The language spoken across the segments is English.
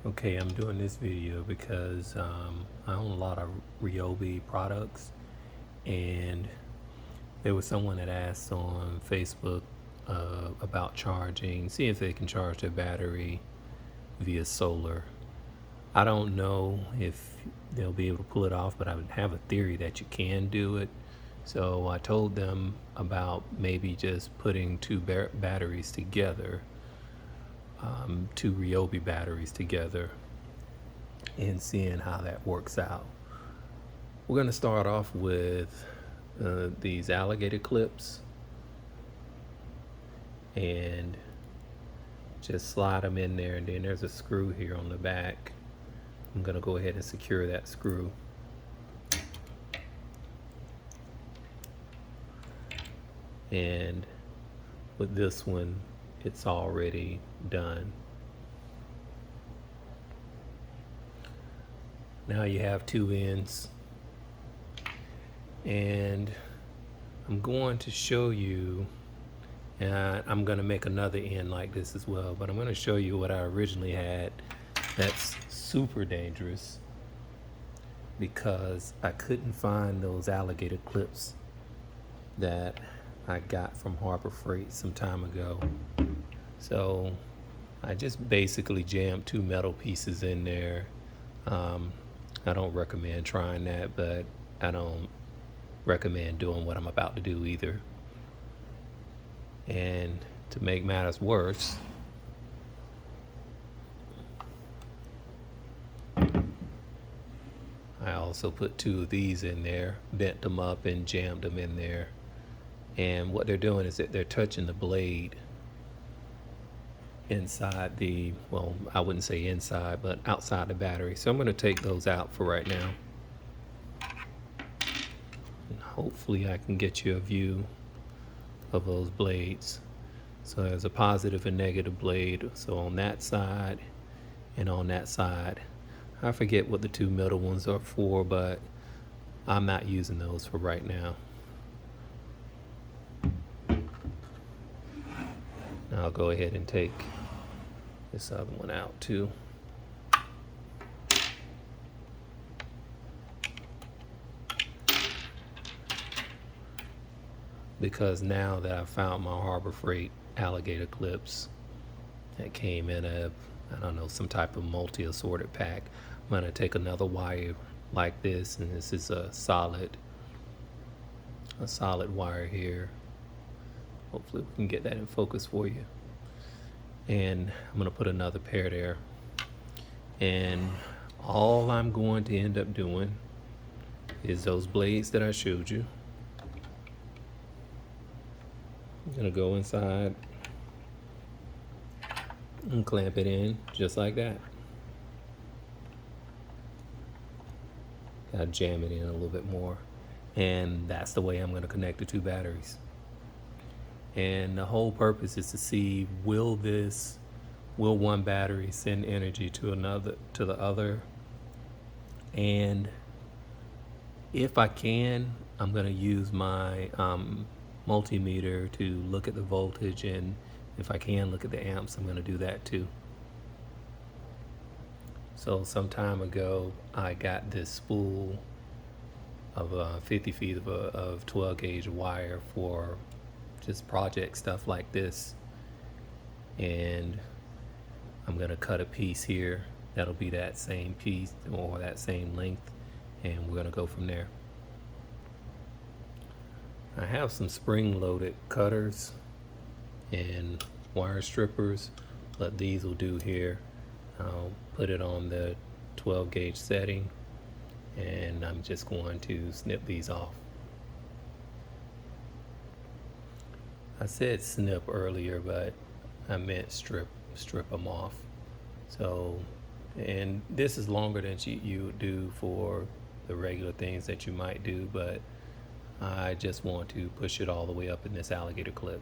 Okay, I'm doing this video because I own a lot of Ryobi products, and there was someone that asked on Facebook about charging, see if they can charge their battery via solar. I don't know if they'll be able to pull it off, but I would have a theory that you can do it. So I told them about maybe just putting two batteries together, two Ryobi batteries together, and seeing how that works out. We're going to start off with these alligator clips and just slide them in there, and then there's a screw here on the back. I'm going to go ahead and secure that screw. And with this one, it's already done. Now you have two ends, and I'm going to show you, and I'm going to make another end like this as well, but I'm going to show you what I originally had that's super dangerous because I couldn't find those alligator clips that I got from Harbor Freight some time ago. So I just basically jammed two metal pieces in there. I don't recommend trying that, but I don't recommend doing what I'm about to do either. And to make matters worse, I also put two of these in there, bent them up and jammed them in there. And what they're doing is that they're touching the blade inside the, well, I wouldn't say inside, but outside the battery. So I'm going to take those out for right now. And hopefully I can get you a view of those blades. So there's a positive and negative blade. So on that side and on that side. I forget what the two middle ones are for, but I'm not using those for right now. Now I'll go ahead and take this other one out too. Because now that I've found my Harbor Freight alligator clips that came in a, I don't know, some type of multi-assorted pack, I'm going to take another wire like this, and this is a solid wire here. Hopefully we can get that in focus for you. And I'm going to put another pair there. And all I'm going to end up doing is those blades that I showed you. I'm going to go inside and clamp it in just like that. Gotta jam it in a little bit more. And that's the way I'm going to connect the two batteries. And the whole purpose is to see, will one battery send energy to the other? And if I can, I'm going to use my multimeter to look at the voltage, and if I can look at the amps, I'm going to do that too. So some time ago, I got this spool of 50 feet of 12 gauge wire for just project stuff like this, and I'm gonna cut a piece here that'll be that same piece or that same length, and we're gonna go from there. I have some spring-loaded cutters and wire strippers, but these will do here. I'll put it on the 12 gauge setting, and I'm just going to snip these off. I said snip earlier, but I meant strip them off. So, and this is longer than you would do for the regular things that you might do, but I just want to push it all the way up in this alligator clip.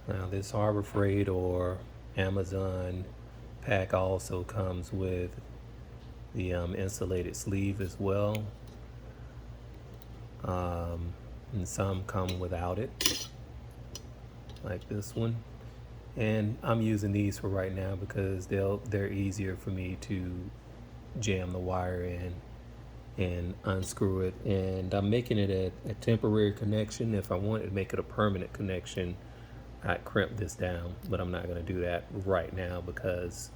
Now this Harbor Freight or Amazon pack also comes with the insulated sleeve as well. And some come without it, like this one. And I'm using these for right now because they're easier for me to jam the wire in and unscrew it. And I'm making it a temporary connection. If I wanted to make it a permanent connection, I'd crimp this down, but I'm not going to do that right now because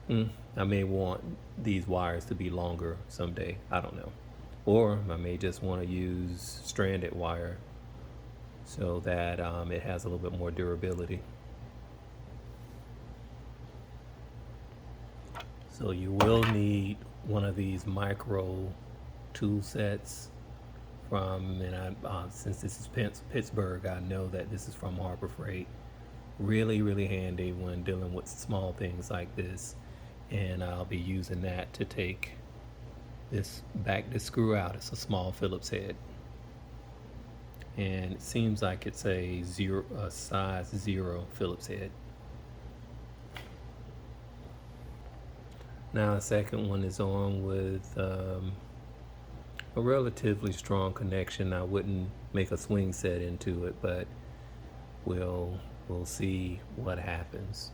I may want these wires to be longer someday. I don't know. Or I may just want to use stranded wire so that it has a little bit more durability. So you will need one of these micro tool sets from, and since this is Pittsburgh, I know that this is from Harbor Freight. Really, really handy when dealing with small things like this. And I'll be using that to take this screw out. It's a small Phillips head. And it seems like it's a size 0 Phillips head. Now the second one is on with a relatively strong connection. I wouldn't make a swing set into it, but we'll see what happens.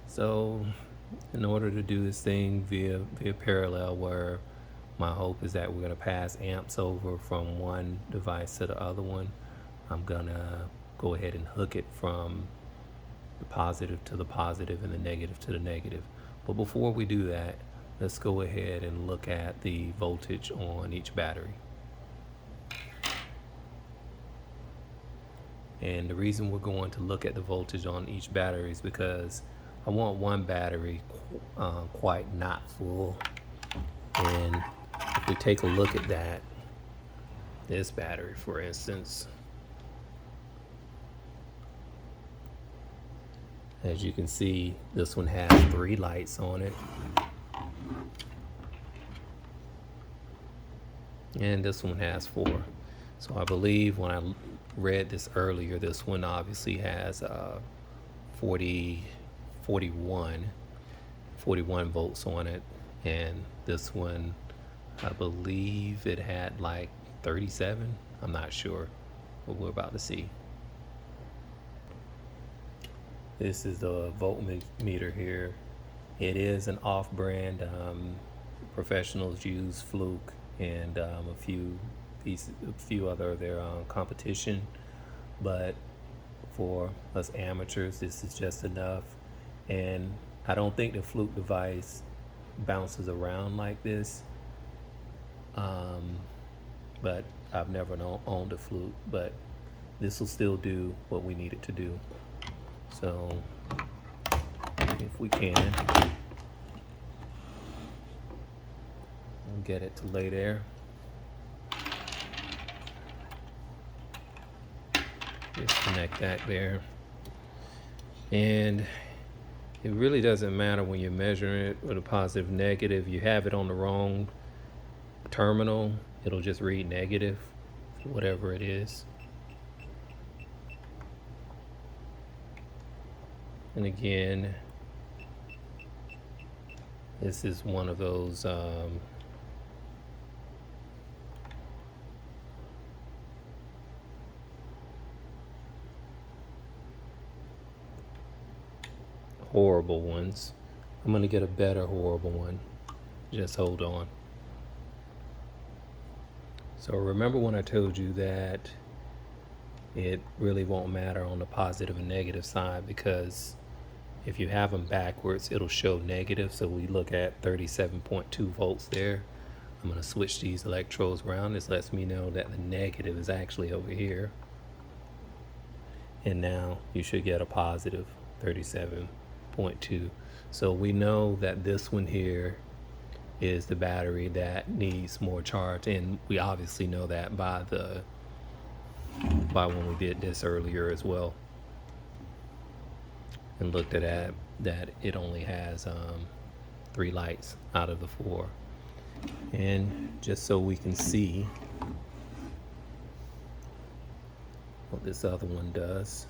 So in order to do this thing via parallel, where my hope is that we're going to pass amps over from one device to the other one, I'm going to go ahead and hook it from the positive to the positive and the negative to the negative. But before we do that, let's go ahead and look at the voltage on each battery. And the reason we're going to look at the voltage on each battery is because I want one battery quite not full. And if we take a look at that, this battery, for instance, as you can see, this one has 3 lights on it. And this one has 4. So I believe when I read this earlier, this one obviously has 41 volts on it. And this one, I believe it had like 37. I'm not sure, but we're about to see. This is the voltmeter here. It is an off-brand. Professionals use Fluke and a few other of their competition, but for us amateurs, this is just enough. And I don't think the Fluke device bounces around like this, but I've never owned a Fluke, but this will still do what we need it to do. So if we can, we'll get it to lay there. Disconnect that there. And it really doesn't matter when you're measuring it with a positive, negative. You have it on the wrong terminal, it'll just read negative, whatever it is. And again, this is one of those horrible ones. I'm gonna get a better horrible one. Just hold on. So remember when I told you that it really won't matter on the positive and negative side, because if you have them backwards, it'll show negative. So we look at 37.2 volts there. I'm going to switch these electrodes around. This lets me know that the negative is actually over here. And now you should get a positive 37.2. So we know that this one here is the battery that needs more charge. And we obviously know that by when we did this earlier as well. And looked at that it only has 3 lights out of the 4. And just so we can see what this other one does,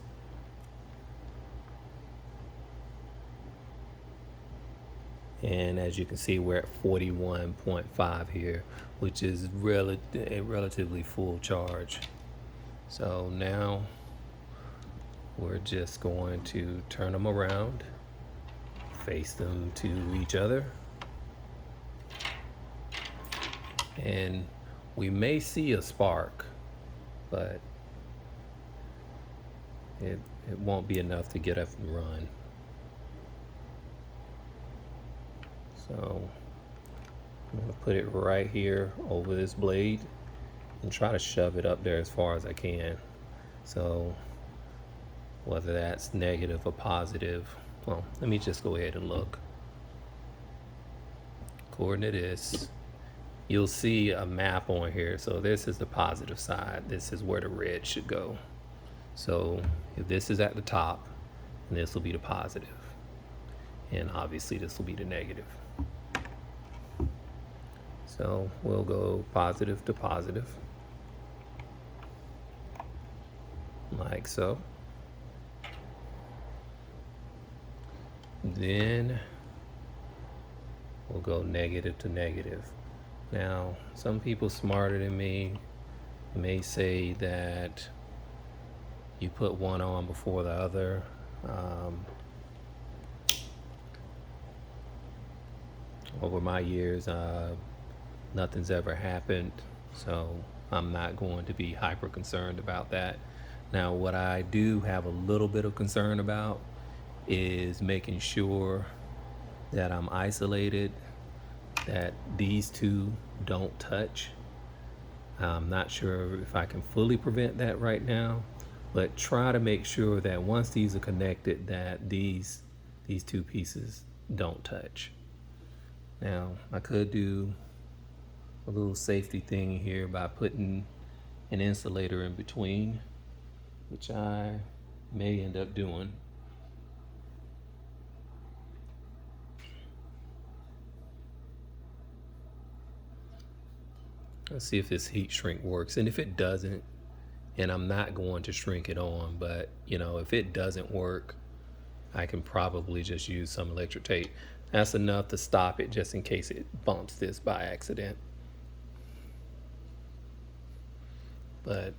and as you can see, we're at 41.5 here, which is a relatively full charge. So now we're just going to turn them around, face them to each other, and we may see a spark, but it won't be enough to get up and run. So I'm going to put it right here over this blade and try to shove it up there as far as I can. So whether that's negative or positive, well, let me just go ahead and look. According to this, you'll see a map on here. So this is the positive side. This is where the red should go. So if this is at the top, and this will be the positive, and obviously this will be the negative. So we'll go positive to positive, like so. Then we'll go negative to negative. Now, some people smarter than me may say that you put one on before the other. Over my years, nothing's ever happened, so I'm not going to be hyper concerned about that. Now, what I do have a little bit of concern about is making sure that I'm isolated, that these two don't touch. I'm not sure if I can fully prevent that right now, but try to make sure that once these are connected, that these two pieces don't touch. Now, I could do a little safety thing here by putting an insulator in between, which I may end up doing. Let's see if this heat shrink works. And if it doesn't, and I'm not going to shrink it on, but if it doesn't work, I can probably just use some electric tape. That's enough to stop it just in case it bumps this by accident. But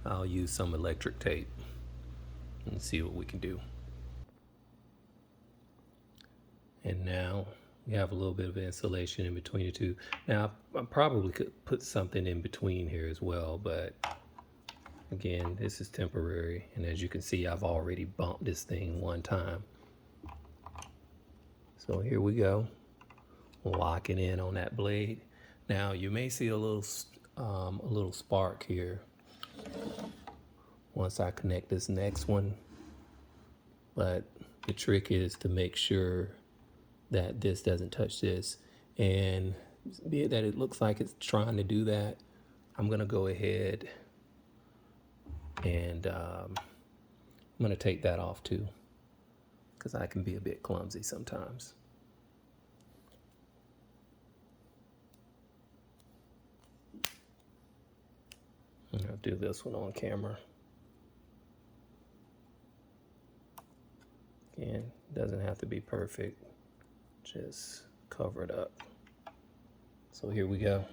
I'll use some electric tape and see what we can do. And now we have a little bit of insulation in between the two. Now, I probably could put something in between here as well, but again, this is temporary. And as you can see, I've already bumped this thing one time. So here we go, locking in on that blade. Now you may see a little spark here once I connect this next one, but the trick is to make sure that this doesn't touch this. And be it that it looks like it's trying to do that, I'm gonna go ahead and I'm gonna take that off too, because I can be a bit clumsy sometimes. I'll do this one on camera. Again, doesn't have to be perfect, just cover it up. So here we go.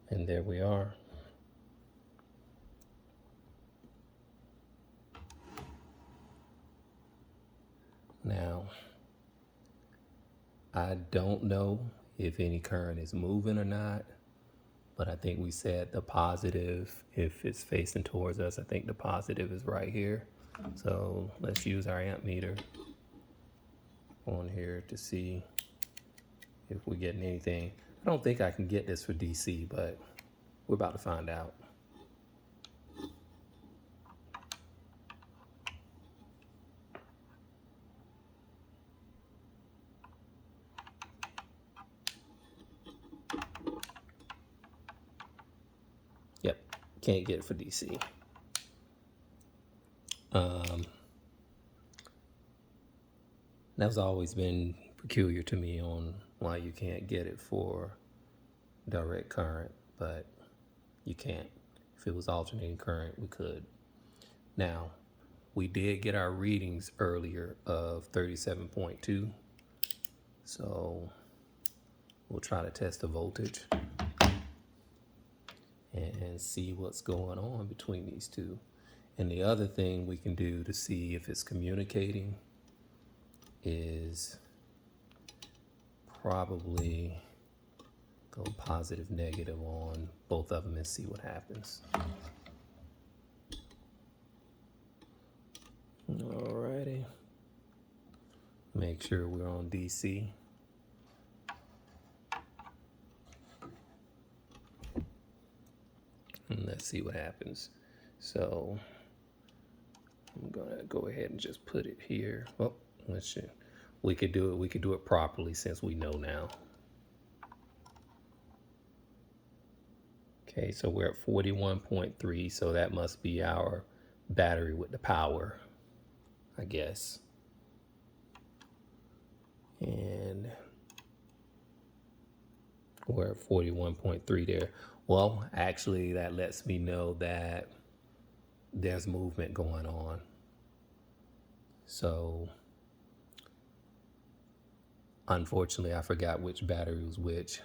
And there we are. Now, I don't know if any current is moving or not, but I think we said the positive, if it's facing towards us, I think the positive is right here. So let's use our amp meter on here to see if we're getting anything. I don't think I can get this for DC, but we're about to find out. Yep, can't get it for DC. That's always been peculiar to me on why you can't get it for direct current, but you can't. If it was alternating current, we could. Now, we did get our readings earlier of 37.2. So we'll try to test the voltage and see what's going on between these two. And the other thing we can do to see if it's communicating is probably go positive, negative on both of them and see what happens. Alrighty. Make sure we're on DC. And let's see what happens. So I'm gonna go ahead and just put it here. Oh, let's see. We could do it properly since we know now. Okay, so we're at 41.3, so that must be our battery with the power, I guess. And we're at 41.3 there. Well, actually, that lets me know that there's movement going on. So, unfortunately, I forgot which battery was which.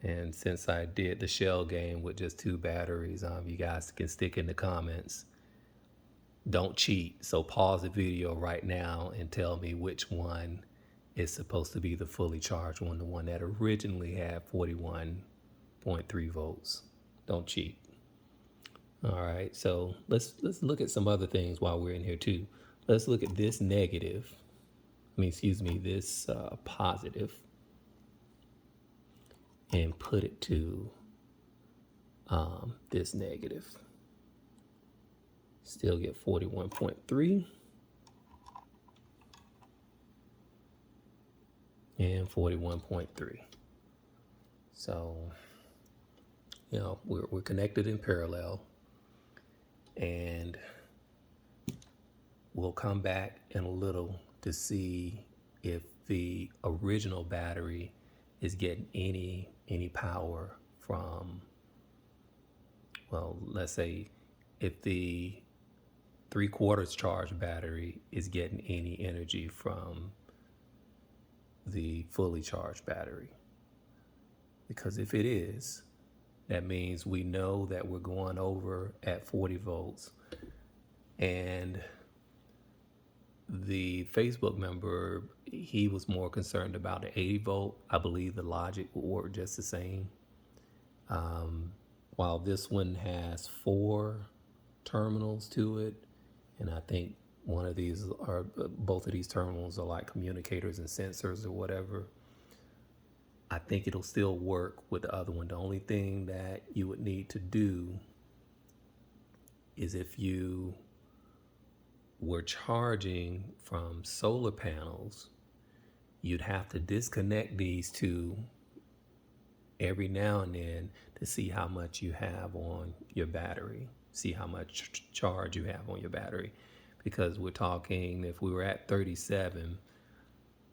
And since I did the shell game with just 2 batteries, you guys can stick in the comments. Don't cheat. So pause the video right now and tell me which one is supposed to be the fully charged one, the one that originally had 41.3 volts. Don't cheat. All right, so let's look at some other things while we're in here too. Let's look at this negative. This positive, and put it to this negative. Still get 41.3 and 41.3. So, we're connected in parallel, and we'll come back in a little to see if the original battery is getting any power from, well, let's say if the 3/4 charged battery is getting any energy from the fully charged battery. Because if it is, that means we know that we're going over at 40 volts. And the Facebook member, he was more concerned about the 80 volt. I believe the logic will work just the same. While this one has 4 terminals to it, and I think both of these terminals are like communicators and sensors or whatever, I think it'll still work with the other one. The only thing that you would need to do is if you were charging from solar panels, you'd have to disconnect these two every now and then to see how much you have on your battery, see how much charge you have on your battery. Because we're talking, if we were at 37,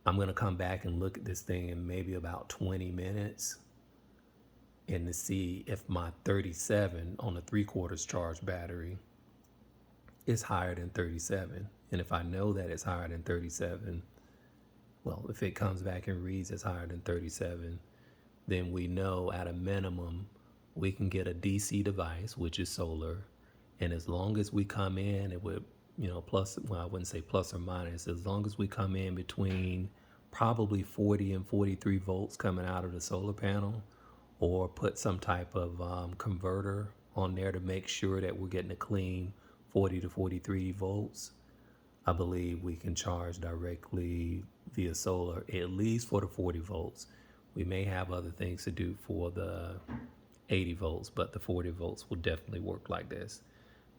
I'm going to come back and look at this thing in maybe about 20 minutes and to see if my 37 on a 3/4 charged battery is higher than 37. And if I know that it's higher than 37, well, if it comes back and reads it's higher than 37, then we know at a minimum we can get a DC device, which is solar. And as long as we come in, it would, I wouldn't say plus or minus, as long as we come in between probably 40 and 43 volts coming out of the solar panel, or put some type of converter on there to make sure that we're getting a clean 40 to 43 volts, I believe we can charge directly via solar, at least for the 40 volts. We may have other things to do for the 80 volts, but the 40 volts will definitely work like this.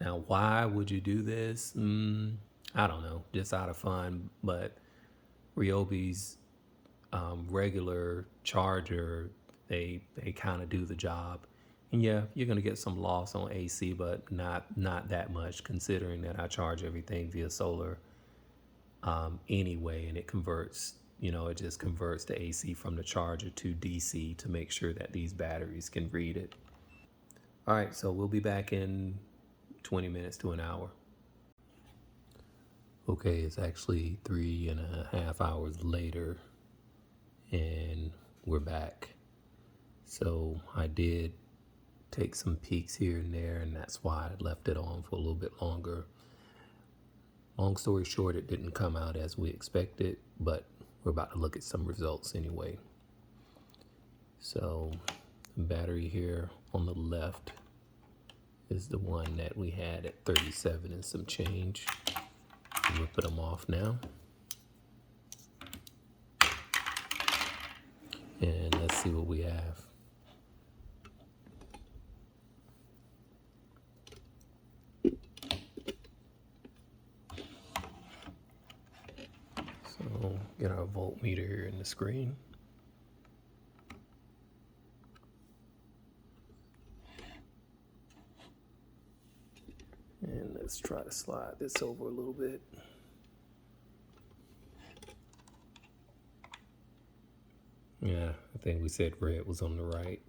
Now, why would you do this? I don't know, just out of fun, but Ryobi's regular charger, they kind of do the job. And yeah, you're going to get some loss on AC, but not that much, considering that I charge everything via solar anyway, and it converts, it just converts the AC from the charger to DC to make sure that these batteries can read it. All right, so we'll be back in 20 minutes to an hour. Okay, it's actually 3.5 hours later, and we're back. So I did take some peeks here and there, and that's why I left it on for a little bit longer. Long story short, it didn't come out as we expected, but we're about to look at some results anyway. So the battery here on the left is the one that we had at 37 and some change. We'll put them off now. And let's see what we have. So get our voltmeter here in the screen. And let's try to slide this over a little bit. Yeah, I think we said red was on the right.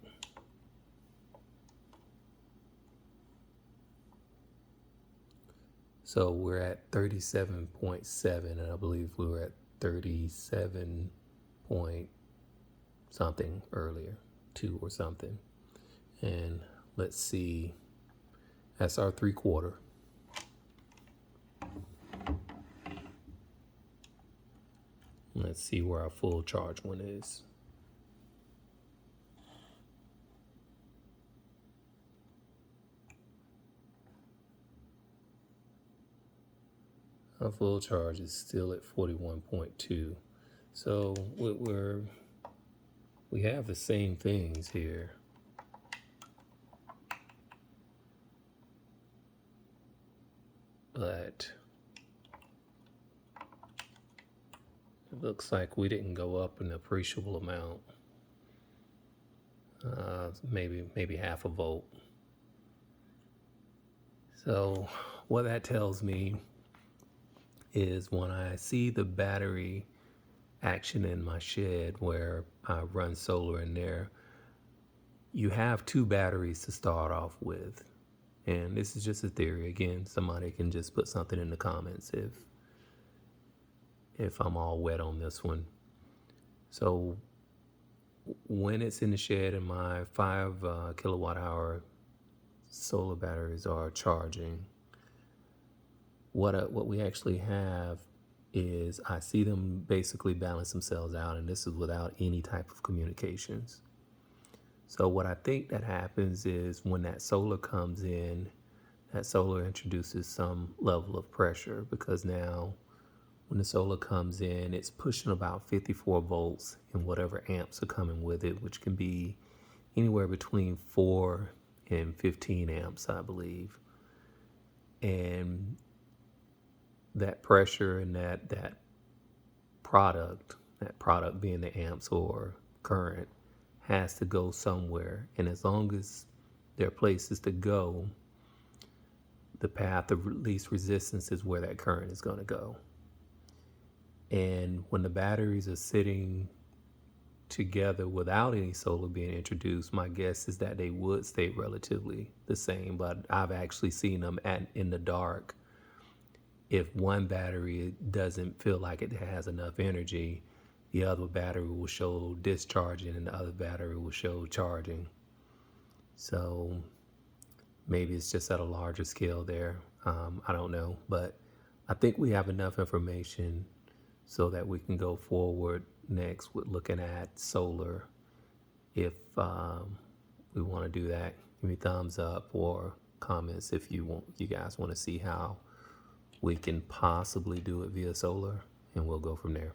So we're at 37.7, and I believe we were at 37 point something earlier, 2 or something. And let's see, that's our 3/4. Let's see where our full charge one is. Our full charge is still at 41.2. So we have the same things here. But it looks like we didn't go up an appreciable amount. Maybe half a volt. So what that tells me is when I see the battery action in my shed where I run solar in there, you have 2 batteries to start off with. And this is just a theory. Again, somebody can just put something in the comments if I'm all wet on this one. So when it's in the shed and my 5 kilowatt hour solar batteries are charging, what we actually have is I see them basically balance themselves out, and this is without any type of communications. So what I think that happens is when that solar comes in, that solar introduces some level of pressure, because now when the solar comes in, it's pushing about 54 volts and whatever amps are coming with it, which can be anywhere between 4 and 15 amps, I believe. And that pressure and that product being the amps or current, has to go somewhere. And as long as there are places to go, the path of least resistance is where that current is going to go. And when the batteries are sitting together without any solar being introduced, my guess is that they would stay relatively the same. But I've actually seen them in the dark. If one battery doesn't feel like it has enough energy, the other battery will show discharging and the other battery will show charging. So maybe it's just at a larger scale there. I don't know, but I think we have enough information so that we can go forward next with looking at solar. If we want to do that, give me thumbs up or comments if you guys want to see how we can possibly do it via solar, and we'll go from there.